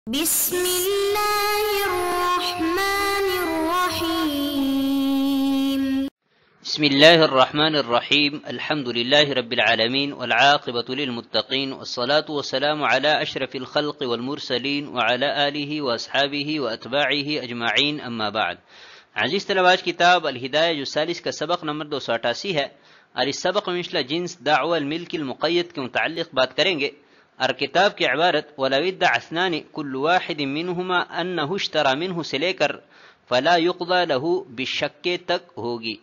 بسم الله الرحمن الرحيم. بسم الله الرحمن الرحيم. الحمد لله رب العالمين والعاقبة للمتقين والصلاة والسلام على أشرف الخلق والمرسلين وعلى آله وأصحابه وأتباعه أجمعين، أما بعد. عزیز طلبہ، آج کتاب الہدایہ جو ثالث کا سبق نمبر 288 ہے، اور اس سبق میں مثل جنس دعوی الملک المقید کے متعلق بات کریں گے. اور کتاب کی عبارت وَلَوِ ادَّعَ اثْنَانِ كُلُّ وَاحِدٍ مِّنْهُمَا أَنَّهُ اشْتَرَى مِنْهُ سے لے کر فَلَا يُقْضَى لَهُ بِالشَّكِّ تک ہوگی.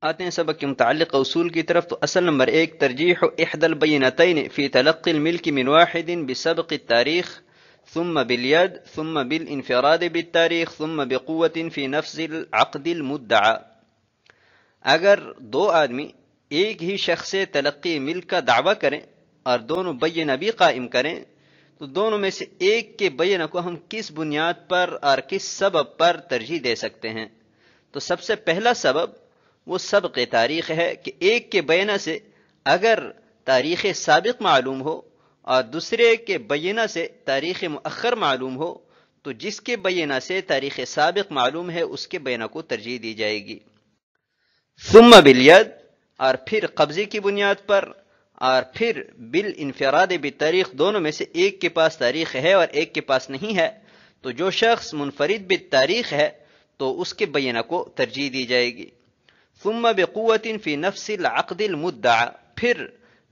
آتے ہیں سبق کے متعلق اصول کی طرف. تو اصل نمبر 1، ترجیح احدى البینتین فی تلقی الملک من واحد بسبق التاریخ ثم بالید ثم بالانفراد بالتاریخ ثم بقوة فی نفس العقد المدعى. اگر دو آدمی ایک ہی شخص سے تلقی ملک کا دعویٰ کریں اور دونوں بینہ بھی قائم کریں، تو دونوں میں سے ایک کے بینہ کو ہم کس بنیاد پر اور کس سبب پر ترجیح دے سکتے ہیں؟ تو سب سے پہلا سبب وہ سبق تاریخ ہے کہ ایک کے بینہ سے اگر تاریخ سابق معلوم ہو اور دوسرے کے بینہ سے تاریخ مؤخر معلوم ہو، تو جس کے بینہ سے تاریخ سابق معلوم ہے اس کے بینہ کو ترجیح دی جائے گی. ثم بالید، اور پھر قبضے کی بنیاد پر، اور پھر بالانفراد بالتاریخ، دونوں میں سے ایک کے پاس تاریخ ہے اور ایک کے پاس نہیں ہے، تو جو شخص منفرد بالتاریخ ہے تو اس کے بینہ کو ترجیح دی جائے گی. ثم بقوة فی نفس العقد المدعى، پھر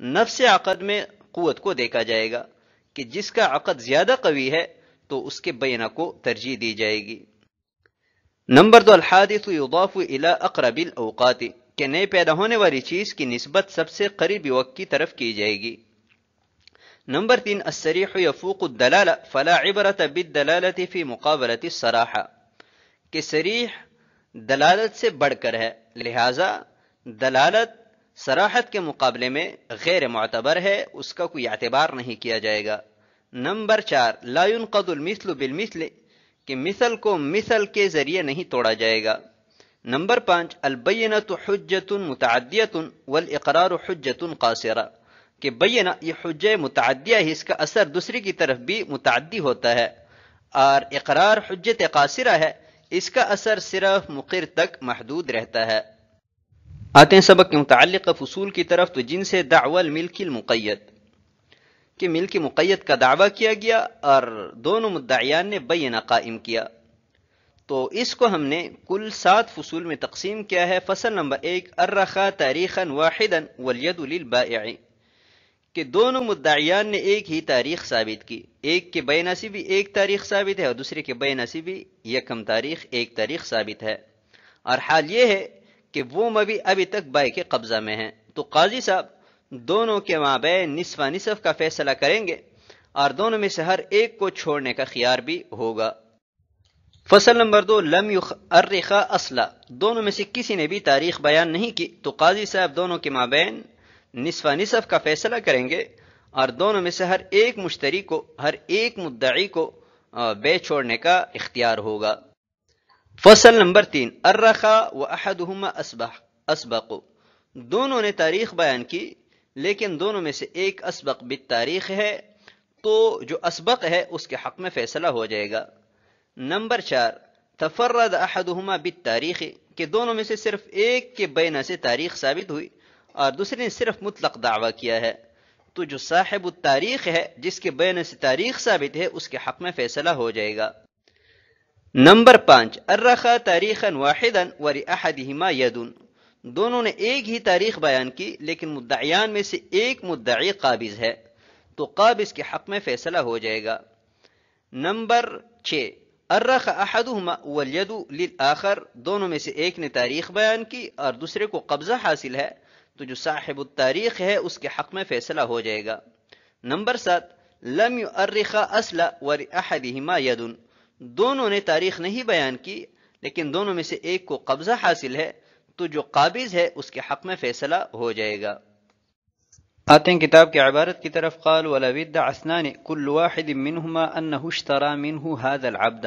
نفس عقد میں قوت کو دیکھا جائے گا کہ جس کا عقد زیادہ قوی ہے تو اس کے بینہ کو ترجیح دی جائے گی. نمبر 2، الحادث یضاف الی اقرب الاوقات، کہ نئے پیدا ہونے والی چیز کی نسبت سب سے قریبی وقت کی طرف کی جائے گی. نمبر 3، الصریح یفوق الدلالہ فلا عبرۃ بالدلالۃ فی مقابلۃ الصراحہ، کہ صریح دلالت سے بڑھ کر ہے، لہذا دلالت صراحت کے مقابلے میں غیر معتبر ہے، اس کا کوئی اعتبار نہیں کیا جائے گا. نمبر 4، لا ينقض المثل بالمثل، کہ مثل کو مثل کے ذریعے نہیں توڑا جائے گا. نمبر 5، البینۃ حجۃ متعدیۃ والاقرار حجۃ قاصرہ، کہ بینہ یہ حجہ متعدیہ ہے، اس کا اثر دوسری کی طرف بھی متعدی ہوتا ہے، اور اقرار حجت قاصرہ ہے، اس کا اثر صرف مقر تک محدود رہتا ہے. آتے ہیں سبق کے متعلق فصول کی طرف. تو جن سے دعوی الملک المقید، کہ ملک مقید کا دعویٰ کیا گیا اور دونوں مدعیان نے بینہ قائم کیا، تو اس کو ہم نے کل 7 فصول میں تقسیم کیا ہے. فصل نمبر 1، الرخا تاریخا واحدا والید للبائع، کہ دونوں مدعیان نے ایک ہی تاریخ ثابت کی، ایک کے بینہ سے بھی ایک تاریخ ثابت ہے اور دوسرے کے بینہ سے بھی یکم تاریخ ایک تاریخ ثابت ہے، اور حال یہ ہے کہ وہ مبی ابھی تک بائع کے قبضہ میں ہیں. تو قاضی صاحب دونوں کے مابین نصف نصف کا فیصلہ کریں گے اور دونوں میں سے ہر ایک کو چھوڑنے کا خیار بھی ہوگا. فصل نمبر 2، لم یؤرخا اصلا، دونوں میں سے کسی نے بھی تاریخ بیان نہیں کی، تو قاضی صاحب دونوں کے مابین نصف نصف کا فیصلہ کریں گے اور دونوں میں سے ہر ایک مشتری کو، ہر ایک مدعی کو بے چھوڑنے کا اختیار ہوگا. فصل نمبر 3، الرخا واحدهما اسبق، دونوں نے تاریخ بیان کی لیکن دونوں میں سے ایک اسبق بالتاریخ ہے، تو جو اسبق ہے اس کے حق میں فیصلہ ہو جائے گا. نمبر 4، تفرد احدهما بالتاریخ، کہ دونوں میں سے صرف ایک کے بینہ سے تاریخ ثابت ہوئی اور دوسرے نے صرف مطلق دعویٰ کیا ہے، تو جو صاحب التاریخ ہے جس کے بینہ سے تاریخ ثابت ہے اس کے حق میں فیصلہ ہو جائے گا. نمبر 5، الرخا تاریخا واحدا ولاحدهما ید، دونوں نے ایک ہی تاریخ بیان کی لیکن مدعیان میں سے ایک مدعی قابض ہے، تو قابض کے حق میں فیصلہ ہو جائے گا. نمبر 6، الرخا احدهما والید للآخر، دونوں میں سے ایک نے تاریخ بیان کی اور دوسرے کو قبضہ حاصل ہے، تو جو صاحب التاریخ ہے اس کے حق میں فیصلہ ہو جائے گا. نمبر 7، لم یؤرخا اصلا ولاحدهما ید، دونوں نے تاریخ نہیں بیان کی لیکن دونوں میں سے ایک کو قبضہ حاصل ہے، تو جو قابض ہے اس کے حق میں فیصلہ ہو جائے گا. آتے ہیں کتاب کی عبارت کی طرف. قال ولو ادعى اثنان كل واحد منهما انه اشترى منه هذا العبد،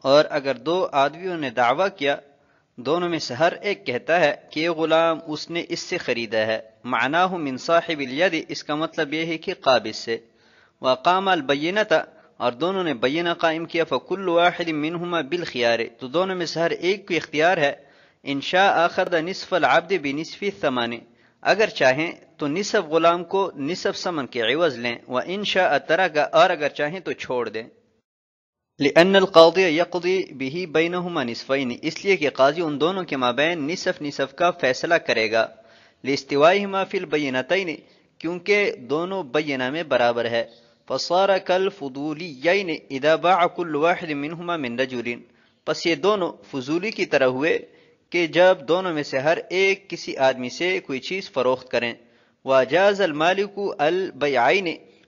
اور اگر دو آدمیوں نے دعویٰ کیا، دونوں میں سے ہر ایک کہتا ہے کہ یہ غلام اس نے اس سے خریدا ہے، معناه من صاحب الید، اس کا مطلب یہ ہے کہ قابض سے. وقام البینۃ، اور دونوں نے بینہ قائم کیا، فکل واحد منہما بالخیار، تو دونوں میں سے ہر ایک کو اختیار ہے، ان شاء اخذ نصف العبد بنصف الثمن، اگر چاہیں تو نصف غلام کو نصف ثمن کے عوض لیں، وان شاء ترک، اور اگر چاہیں تو چھوڑ دیں، لأن القاضی یقضی به بینہما نصفین، اس لیے کہ قاضی ان دونوں کے مابین نصف نصف کا فیصلہ کرے گا، لاستوائہما فی البینتین، کیونکہ دونوں بینہ میں برابر ہے، فصار کالفضولیین اذا باع کل واحد منہما من رجل، پس یہ دونوں فضولی کی طرح ہوئے کہ جب دونوں میں سے ہر ایک کسی آدمی سے کوئی چیز فروخت کریں، وجاز المالک البیعین،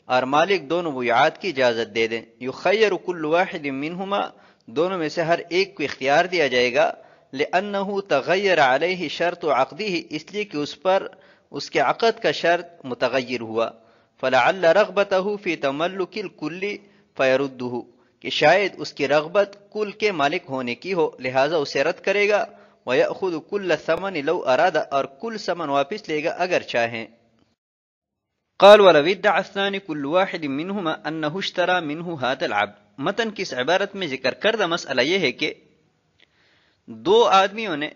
اور مالک دونوں بیعات کی اجازت دے دیں، یخیر کل واحد منہما، دونوں میں سے ہر ایک کو اختیار دیا جائے گا، لأنہ تغیر علیہ شرط عقدہ، اس لیے کہ اس پر اس کے عقد کا شرط متغیر ہوا، فلعل رغبتہ فی تملک الکل فیردہ، کہ شاید اس کی رغبت کل کے مالک ہونے کی ہو، لہذا اسے رد کرے گا، وَيَأْخُذُ كُلَّ ثَمَنِ لَوْ أَرَادَ، اور کل ثمن واپس لے گا اگر چاہیں۔ قال وَلَوِ ادَّعَ الثَّانِ كُلُّ وَاحِدٍ مِّنْهُمَا أَنَّهُ اشْتَرَى مِنْهُ هَذَا الْعَبْدَ، متن کی اس عبارت میں ذکر کردہ مسئلہ یہ ہے کہ دو آدمیوں نے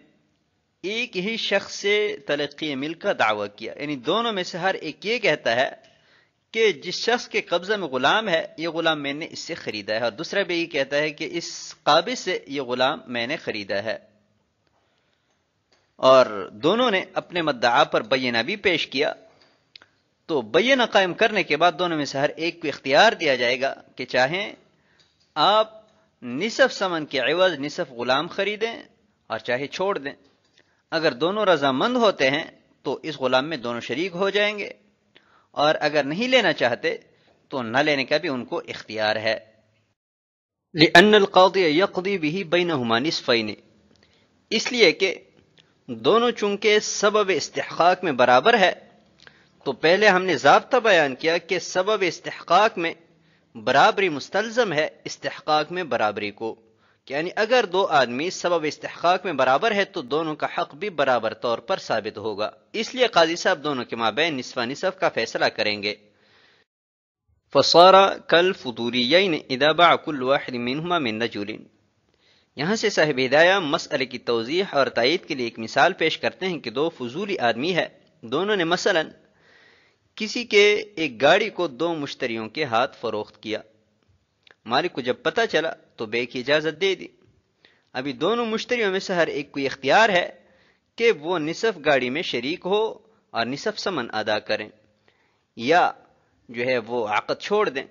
ایک ہی شخص سے تلقی ملک کا دعویٰ کیا، یعنی دونوں میں سے ہر ایک یہ کہتا ہے کہ جس شخص کے قبضہ میں غلام ہے یہ غلام میں نے اس سے خریدا ہے، اور دوسرا بھی یہ کہتا ہے کہ اس قابض سے یہ غلام میں نے خریدا ہے، اور دونوں نے اپنے مدعا پر بینہ بھی پیش کیا، تو بینہ قائم کرنے کے بعد دونوں میں سے ہر ایک کو اختیار دیا جائے گا کہ چاہیں آپ نصف ثمن کے عوض نصف غلام خریدیں اور چاہے چھوڑ دیں، اگر دونوں رضامند ہوتے ہیں تو اس غلام میں دونوں شریک ہو جائیں گے، اور اگر نہیں لینا چاہتے تو نہ لینے کا بھی ان کو اختیار ہے، لأن القاضی یقضی به بینہما نصفین، اس لیے کہ دونوں چونکہ سبب استحقاق میں برابر ہے، تو پہلے ہم نے ضابطہ بیان کیا کہ سبب استحقاق میں برابری مستلزم ہے استحقاق میں برابری کو، یعنی اگر دو آدمی سبب استحقاق میں برابر ہے تو دونوں کا حق بھی برابر طور پر ثابت ہوگا، اس لیے قاضی صاحب دونوں کے مابین نصف نصف کا فیصلہ کریں گے، فصار کالفضولیین اذا باع کل واحد منہما من رجل۔ یہاں سے صاحب ہدایہ مسئلے کی توضیح اور تائید کے لیے ایک مثال پیش کرتے ہیں کہ دو فضولی آدمی ہے، دونوں نے مثلا کسی کے ایک گاڑی کو دو مشتریوں کے ہاتھ فروخت کیا، مالک کو جب پتہ چلا تو بے کی اجازت دے دی، ابھی دونوں مشتریوں میں سے ہر ایک کو اختیار ہے کہ وہ نصف گاڑی میں شریک ہو اور نصف ثمن ادا کریں، یا جو ہے وہ عقد چھوڑ دیں،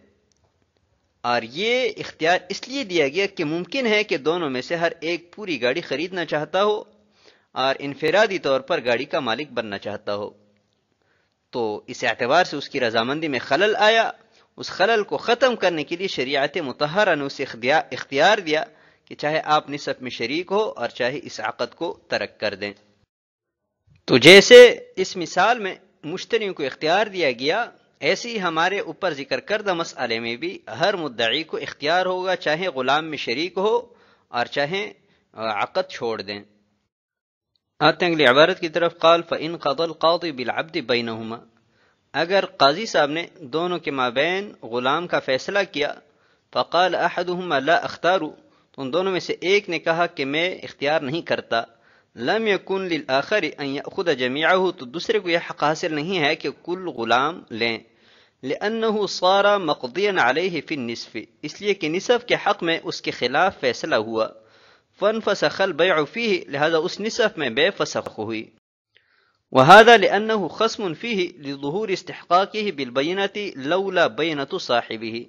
اور یہ اختیار اس لیے دیا گیا کہ ممکن ہے کہ دونوں میں سے ہر ایک پوری گاڑی خریدنا چاہتا ہو اور انفرادی طور پر گاڑی کا مالک بننا چاہتا ہو، تو اس اعتبار سے اس کی رضامندی میں خلل آیا، اس خلل کو ختم کرنے کے لیے شریعت مطہرہ نے اسے اختیار دیا کہ چاہے آپ نصف میں شریک ہو اور چاہے اس عقد کو ترک کر دیں۔ تو جیسے اس مثال میں مشتریوں کو اختیار دیا گیا، ایسے ہی ہمارے اوپر ذکر کردہ مسئلے میں بھی ہر مدعی کو اختیار ہوگا، چاہے غلام میں شریک ہو اور چاہے عقد چھوڑ دیں۔ آتے ہیں اگلی عبارت کی طرف، قال فَإِنْ قَضَى الْقَاضِي بِالْعَبْدِ بَيْنَهُمَا، اگر قاضی صاحب نے دونوں کے مابین غلام کا فیصلہ کیا، فقال احدهما لا اختار، تو ان دونوں میں سے ایک نے کہا کہ میں اختیار نہیں کرتا، لم يكن للآخر ان يأخذ جميعه، تو دوسرے کو یہ حق حاصل نہیں ہے کہ کل غلام لیں، لأنه صار مقضيا عليه في النصف، اس لیے کہ نصف کے حق میں اس کے خلاف فیصلہ ہوا، فانفسخ البيع فيه، لہذا اس نصف میں بے فسخ ہوئی، وهذا لأنه خصم فيه لظهور استحقاقه بالبينة لولا بينة صاحبه،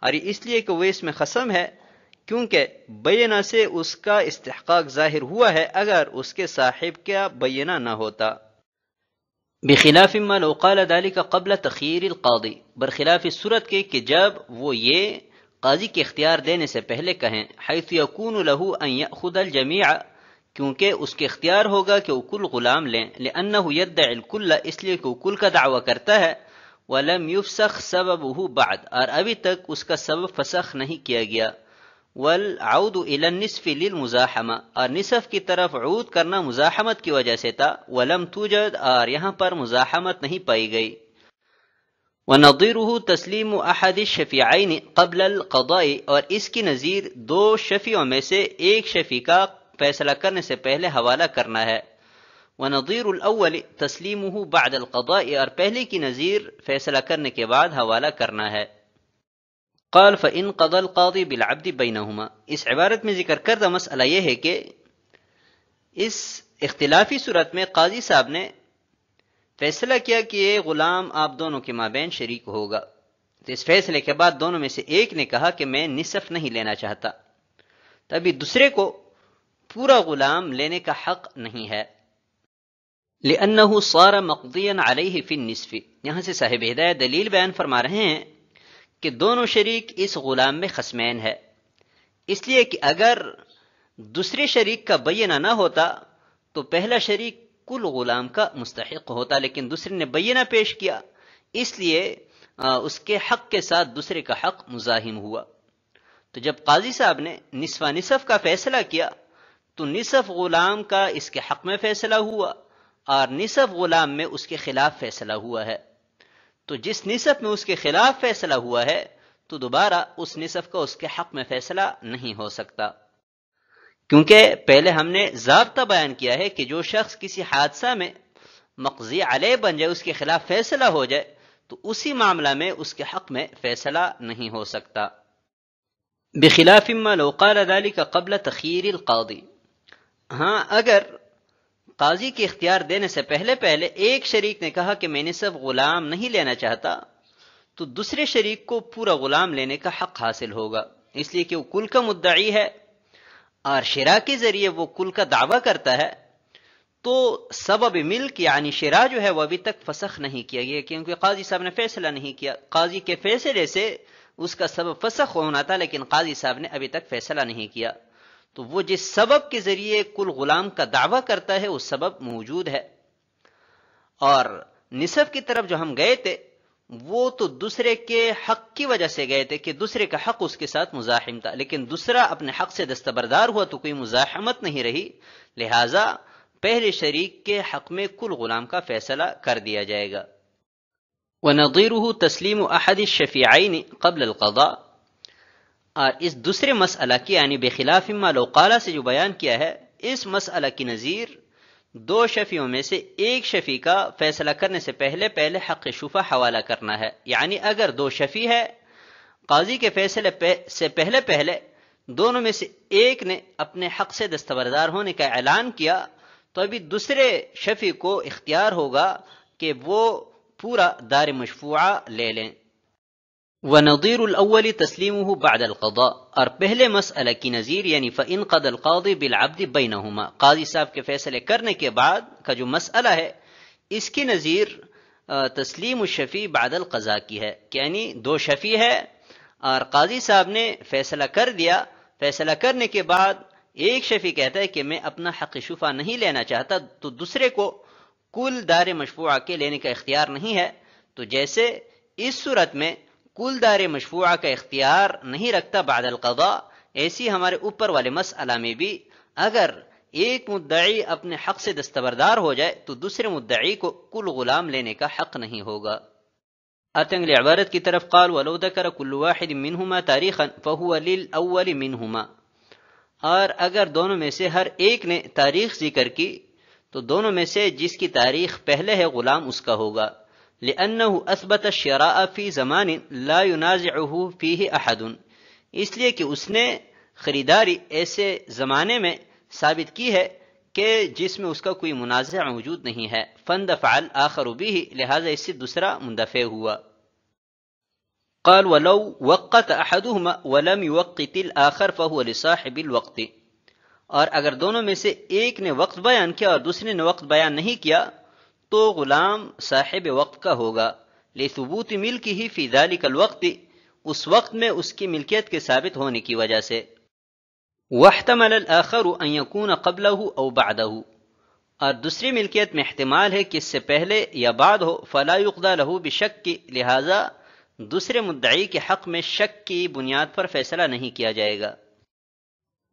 اور اس لیے کہ وہ اس میں خصم ہے کیونکہ بینہ سے اس کا استحقاق ظاہر ہوا ہے اگر اس کے صاحب کا بینہ نہ ہوتا، بخلاف ما لو قال ذلك قبل تخيير القاضي، برخلاف اس صورت کے کہ جب وہ یہ قاضی کے اختیار دینے سے پہلے کہیں، حيث يكون له ان يأخذ الجميع، کیونکہ اس کے اختیار ہوگا کہ وہ کل غلام لیں، لأنه يدعي الكل، اس لیے کہ وہ کل کا دعویٰ کرتا ہے، ولم يفسخ سببه بعد، اور ابھی تک اس کا سبب فسخ نہیں کیا گیا، والعود الى النصف للمزاحمہ، اور نصف کی طرف عود کرنا مزاحمت کی وجہ سے تھا، ولم توجد، اور یہاں پر مزاحمت نہیں پائی گئی، وَنَظِيرُهُ تسلیم احد الشفیعین قبل القضاء، اور اس کی نظیر دو شفیعوں میں سے ایک شفیع کا فیصلہ کرنے سے پہلے حوالہ کرنا ہے۔ وَنَظِيرُ الْأَوَّلِ تسلیمُهُ بعد القضاء، اور پہلے کی نظیر فیصلہ کرنے کے بعد حوالہ کرنا ہے۔ قال فإن قضى القاضي بالعبد بينهما، اس عبارت میں ذکر کردہ مسئلہ یہ ہے کہ اس اختلافی صورت میں قاضی صاحب نے فیصلہ کیا کہ یہ غلام آپ دونوں کے مابین شریک ہوگا، تو اس فیصلے کے بعد دونوں میں سے ایک نے کہا کہ میں نصف نہیں لینا چاہتا، تبھی دوسرے کو پورا غلام لینے کا حق نہیں ہے۔ لأنه صار مقضيا عليه في النصف، یہاں سے صاحب ہدایت دلیل بیان فرما رہے ہیں کہ دونوں شریک اس غلام میں خصمین ہے، اس لیے کہ اگر دوسرے شریک کا بینہ نہ ہوتا تو پہلا شریک کل غلام کا مستحق ہوتا، لیکن دوسرے نے بینہ پیش کیا، اس لیے اس کے حق کے ساتھ دوسرے کا حق مزاحم ہوا۔ تو جب قاضی صاحب نے نصف نصف کا فیصلہ کیا تو نصف غلام کا اس کے حق میں فیصلہ ہوا اور نصف غلام میں اس کے خلاف فیصلہ ہوا ہے، تو جس نصف میں اس کے خلاف فیصلہ ہوا ہے تو دوبارہ اس نصف کا اس کے حق میں فیصلہ نہیں ہو سکتا، کیونکہ پہلے ہم نے ضابطہ بیان کیا ہے کہ جو شخص کسی حادثہ میں مقضی علیہ بن جائے، اس کے خلاف فیصلہ ہو جائے، تو اسی معاملہ میں اس کے حق میں فیصلہ نہیں ہو سکتا۔ بخلاف ما لو قال ذلك قبل تخییر القاضی، ہاں اگر قاضی کے اختیار دینے سے پہلے ایک شریک نے کہا کہ میں نصف غلام نہیں لینا چاہتا، تو دوسرے شریک کو پورا غلام لینے کا حق حاصل ہوگا، اس لیے کہ وہ کل کا مدعی ہے اور شرع کے ذریعے وہ کل کا دعویٰ کرتا ہے، تو سبب ملک یعنی شرع جو ہے وہ ابھی تک فسخ نہیں کیا گیا، کیونکہ قاضی صاحب نے فیصلہ نہیں کیا۔ قاضی کے فیصلے سے اس کا سبب فسخ ہونا تھا، لیکن قاضی صاحب نے ابھی تک فیصلہ نہیں کیا، تو وہ جس سبب کے ذریعے کل غلام کا دعویٰ کرتا ہے وہ سبب موجود ہے۔ اور نصف کی طرف جو ہم گئے تھے وہ تو دوسرے کے حق کی وجہ سے گئے تھے کہ دوسرے کا حق اس کے ساتھ مزاحم تھا، لیکن دوسرا اپنے حق سے دستبردار ہوا تو کوئی مزاحمت نہیں رہی، لہذا پہلے شریک کے حق میں کل غلام کا فیصلہ کر دیا جائے گا۔ وَنَظِيرُهُ تسلیم احد الشفیعین قبل القضاء، اور اس دوسرے مسئلہ کی یعنی بخلاف ما لو قال سے جو بیان کیا ہے، اس مسئلہ کی نظیر دو شفیعوں میں سے ایک شفیع کا فیصلہ کرنے سے پہلے حق شفع حوالہ کرنا ہے، یعنی اگر دو شفیع ہے، قاضی کے فیصلے سے پہلے دونوں میں سے ایک نے اپنے حق سے دستبردار ہونے کا اعلان کیا، تو ابھی دوسرے شفیع کو اختیار ہوگا کہ وہ پورا دار مشفوعہ لے لیں۔ وَنَظِيرُ الْأَوَّلِ تسلیمُهُ بعد القضاء، اور پہلے مسئلہ کی نظیر یعنی فَإِنْ قَضَى الْقَاضِي بِالْعَبْدِ بَيْنَهُمَا، قاضی صاحب کے فیصلے کرنے کے بعد کا جو مسئلہ ہے، اس کی نظیر تسلیم الشفیع بعد القضاء کی ہے، یعنی دو شفیع ہے اور قاضی صاحب نے فیصلہ کر دیا، فیصلہ کرنے کے بعد ایک شفیع کہتا ہے کہ میں اپنا حق شفع نہیں لینا چاہتا، تو دوسرے کو کل دار مشفوعہ کے لینے کا اختیار نہیں ہے، تو جیسے اس صورت میں کل دار مشفوعہ کا اختیار نہیں رکھتا بعد القضاء، ایسی ہمارے اوپر والے مسئلہ میں بھی اگر ایک مدعی اپنے حق سے دستبردار ہو جائے تو دوسرے مدعی کو کل غلام لینے کا حق نہیں ہوگا۔ آتے ہیں عبارت کی طرف، قال ولو ذکر کل واحد منہما تاریخا فہو للاول منہما، اور اگر دونوں میں سے ہر ایک نے تاریخ ذکر کی تو دونوں میں سے جس کی تاریخ پہلے ہے غلام اس کا ہوگا، لأنه اثبت الشراء فی زمان لا ينازعه فیہ احد، اس لیے کہ اس نے خریداری ایسے زمانے میں ثابت کی ہے کہ جس میں اس کا کوئی منازع موجود نہیں ہے، فاندفع الآخر به، لہذا اس سے دوسرا مندفع ہوا۔ قال ولو وقت احدهما ولم يوقت الآخر فهو لصاحب الوقت، اور اگر دونوں میں سے ایک نے وقت بیان کیا اور دوسرے نے وقت بیان نہیں کیا تو غلام صاحب وقت کا ہوگا، لثبوت ملکہ فی ذلک الوقت، اس وقت میں اس کی ملکیت کے ثابت ہونے کی وجہ سے۔ واحتمل الآخر ان یکون قبلہ او بعدہ، اور دوسری ملکیت میں احتمال ہے کہ اس سے پہلے یا بعد ہو، فلا یقضى لہ بشک، لہذا دوسرے مدعی کے حق میں شک کی بنیاد پر فیصلہ نہیں کیا جائے گا۔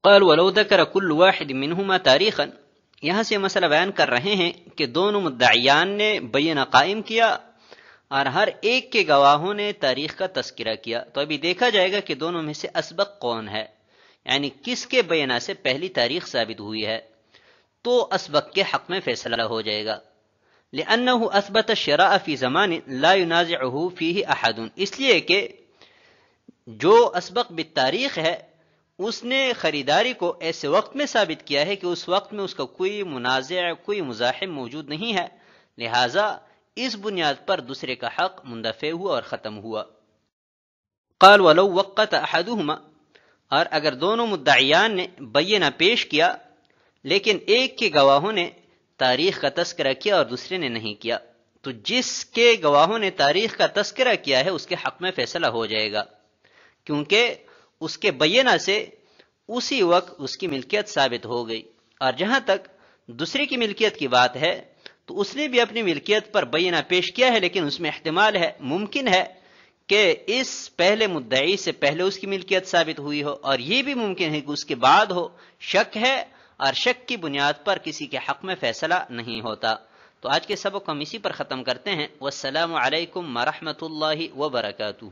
قال ولو ذکر کل واحد منہما تاریخا، یہاں سے مسئلہ بیان کر رہے ہیں کہ دونوں مدعیان نے بینہ قائم کیا اور ہر ایک کے گواہوں نے تاریخ کا تذکرہ کیا. تو ابھی دیکھا جائے گا کہ دونوں میں سے اسبق کون ہے، یعنی کس کے بیان سے پہلی تاریخ ثابت ہوئی ہے، تو اسبق کے حق میں فیصلہ ہو جائے گا. لأنه اثبت الشراء في زمان لا ينازعه فيه احد، اس لیے کہ جو اسبق بالتاریخ ہے اس نے خریداری کو ایسے وقت میں ثابت کیا ہے کہ اس وقت میں اس کا کوئی منازع، کوئی مزاحم موجود نہیں ہے، لہذا اس بنیاد پر دوسرے کا حق مندفع ہوا اور ختم ہوا. قال ولو وقت احدهما، اور اگر دونوں مدعیان نے بینہ پیش کیا لیکن ایک کے گواہوں نے تاریخ کا تذکرہ کیا اور دوسرے نے نہیں کیا، تو جس کے گواہوں نے تاریخ کا تذکرہ کیا ہے اس کے حق میں فیصلہ ہو جائے گا، کیونکہ اس کے بینہ سے اسی وقت اس کی ملکیت ثابت ہو گئی. اور جہاں تک دوسرے کی ملکیت کی بات ہے تو اس نے بھی اپنی ملکیت پر بینہ پیش کیا ہے، لیکن اس میں احتمال ہے، ممکن ہے کہ اس پہلے مدعی سے پہلے اس کی ملکیت ثابت ہوئی ہو، اور یہ بھی ممکن ہے کہ اس کے بعد ہو. شک ہے، اور شک کی بنیاد پر کسی کے حق میں فیصلہ نہیں ہوتا. تو آج کے سبق ہم اسی پر ختم کرتے ہیں. والسلام علیکم ورحمۃ اللہ وبرکاتہ.